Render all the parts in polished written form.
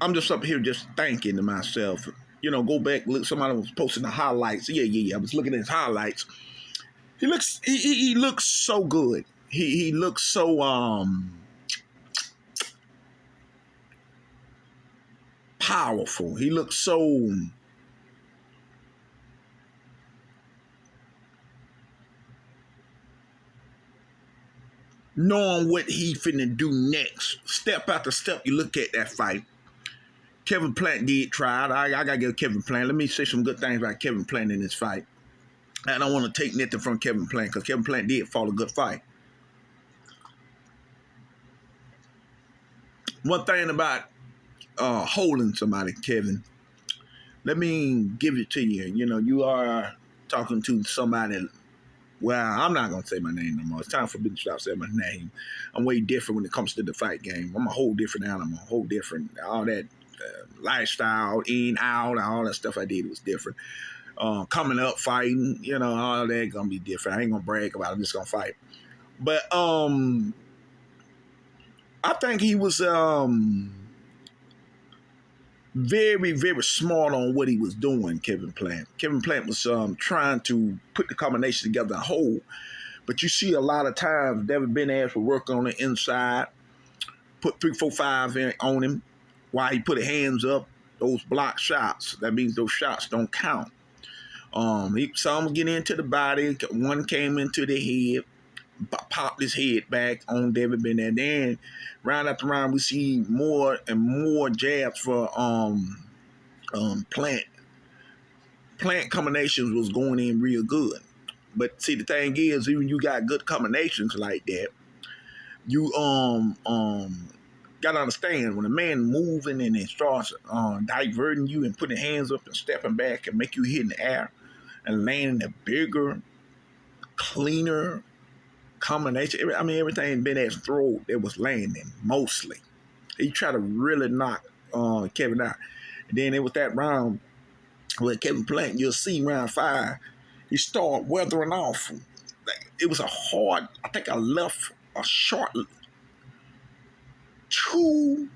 I'm just up here just thinking to myself. Go back, look, somebody was posting the highlights. Yeah. I was looking at his highlights. He looks so good. He looks so powerful. He looks so knowing what he finna do next. Step after step, you look at that fight. Kevin Plant did try it. I gotta give Kevin Plant. Let me say some good things about Kevin Plant in this fight. I don't want to take nothing from Kevin Plant because Kevin Plant did fought a good fight. One thing about holding somebody, Kevin, let me give it to you. You are talking to somebody. Well, I'm not going to say my name no more. It's time for me to stop saying my name. I'm way different when it comes to the fight game. I'm a whole different animal, whole different. All that lifestyle, in, out, all that stuff I did was different. Coming up, fighting, all that going to be different. I ain't going to brag about it. I'm just going to fight. But I think he was very, very smart on what he was doing, Kevin Plant. Kevin Plant was trying to put the combination together whole. But you see a lot of times benavidez will work on the inside, put 3, 4, 5 on him while he put his hands up. Those block shots, that means those shots don't count. Some get into the body. One came into the head, popped his head back on David Benavidez. Then round after round, we see more and more jabs for Plant. Plant combinations was going in real good. But see, the thing is, even you got good combinations like that, you gotta understand when a man moving and it starts diverting you and putting hands up and stepping back and make you hit in the air and landing a bigger, cleaner combination. I mean, everything Ben's throw it was landing mostly. He tried to really knock Kevin out. And then it was that round with Kevin Plant. You'll see round 5, he started weathering off. It was a hard. I think I left a short. Two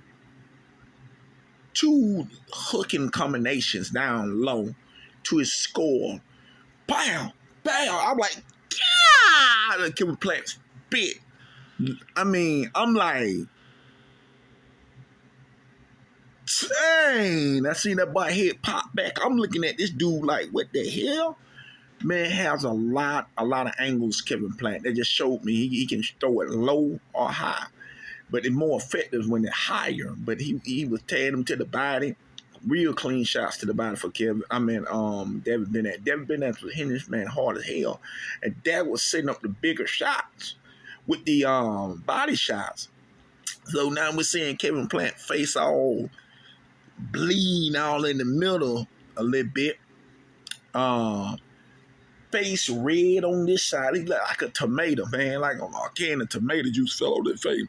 hooking combinations down low to his score. Bam, bam. I'm like, yeah, Kevin Plant spit. I mean, I'm like, dang. I seen that boy head pop back. I'm looking at this dude like, what the hell? Man has a lot of angles, Kevin Plant. They just showed me he can throw it low or high. But it's more effective when they're higher. But he was tearing them to the body. Real clean shots to the body for Kevin. David Benavidez. David Benavidez was hitting this man hard as hell. And that was setting up the bigger shots with the body shots. So now we're seeing Kevin Plant face all bleeding all in the middle a little bit. Face red on this side. He looked like a tomato, man. Like a can of tomato juice fell on his face.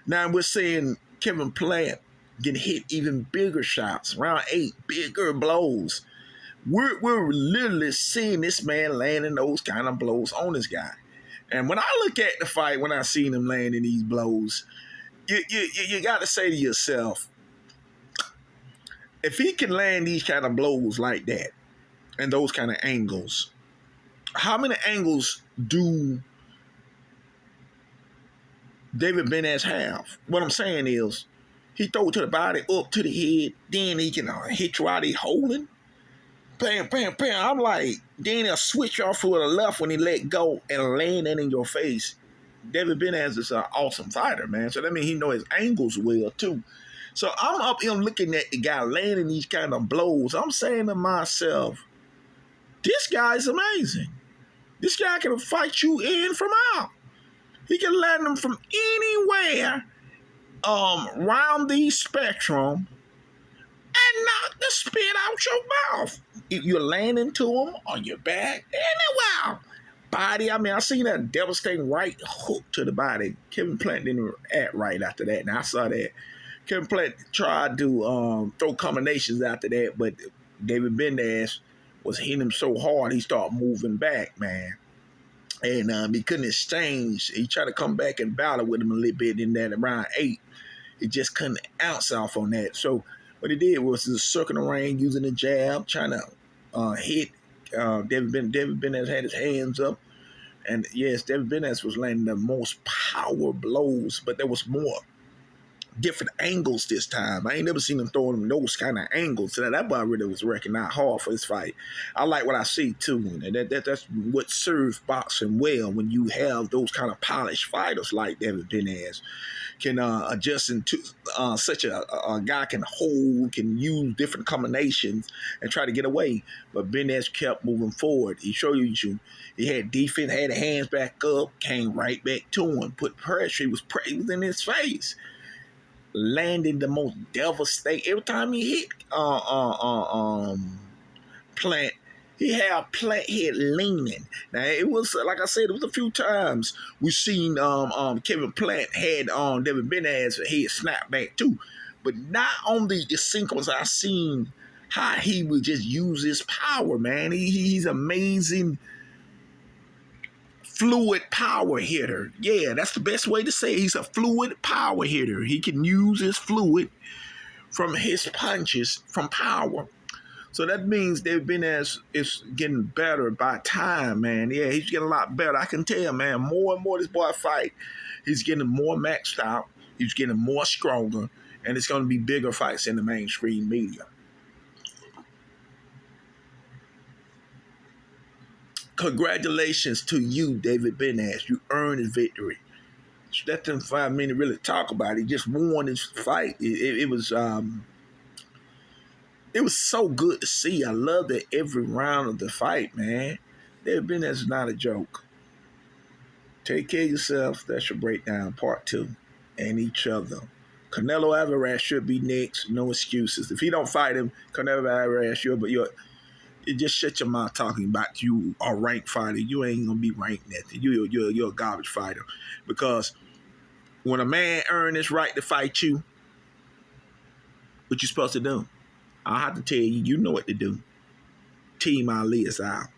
Now we're seeing Kevin Plant getting hit even bigger shots. Round 8, bigger blows. We're literally seeing this man landing those kind of blows on this guy. And when I look at the fight, when I seen him landing these blows, you got to say to yourself, if he can land these kind of blows like that and those kind of angles, how many angles do David Benavidez have? What I'm saying is, he throw it to the body, up to the head, then he can hit you out he holding. Bam, bam, bam. I'm like, then he'll switch off to the left when he let go and land it in your face. David Benavidez is an awesome fighter, man. So that means he know his angles well, too. So I'm up here looking at the guy landing these kind of blows. I'm saying to myself, this guy's amazing. This guy can fight you in from out. He can land them from anywhere around the spectrum and knock the spit out your mouth. If you're landing to him on your back, anywhere. Body, I seen that devastating right hook to the body. Kevin Plant didn't act right after that. Now, I saw that. Kevin Plant tried to throw combinations after that, but David Benavidez was hitting him so hard, he started moving back, man. And he couldn't exchange. He tried to come back and battle with him a little bit in that round 8. He just couldn't ounce off on that. So what he did was just circling the ring using the jab, trying to hit. David Benavidez had his hands up, and yes, David Benavidez was landing the most power blows, but there was more different angles this time. I ain't never seen him throwing those kind of angles. So that boy really was working out hard for this fight. I like what I see too, and that's what serves boxing well when you have those kind of polished fighters like David Benavidez can adjust into such a guy can hold, can use different combinations and try to get away. But Benavidez kept moving forward. He showed you he had defense, had the hands back up, came right back to him, put pressure. He was in his face, landing the most devastating. Every time he hit Plant, he had Plant head leaning. Now it was like I said, it was a few times we seen Kevin Plant had David Benavidez head snap back too, but not on the sequence I seen how he would just use his power, man. He's amazing. Fluid power hitter. Yeah, that's the best way to say it. He's a fluid power hitter. He can use his fluid from his punches from power. So that means David Benavidez is getting better by time, man. Yeah, he's getting a lot better. I can tell, man, more and more this boy fight, he's getting more maxed out. He's getting more stronger. And it's going to be bigger fights in the mainstream media. Congratulations to you, David Benavidez. You earned his victory. That didn't find me to really talk about it. He just won his fight. It was so good to see. I loved it every round of the fight, man. David Benavidez is not a joke. Take care of yourself. That's your breakdown, part 2. And each other. Canelo Alvarez should be next. No excuses. If he don't fight him, Canelo Alvarez, it just shut your mouth talking about you a ranked fighter. You ain't gonna be ranked nothing. You're a garbage fighter. Because when a man earns his right to fight you, what you supposed to do? I have to tell you, you know what to do. Team Ali is out.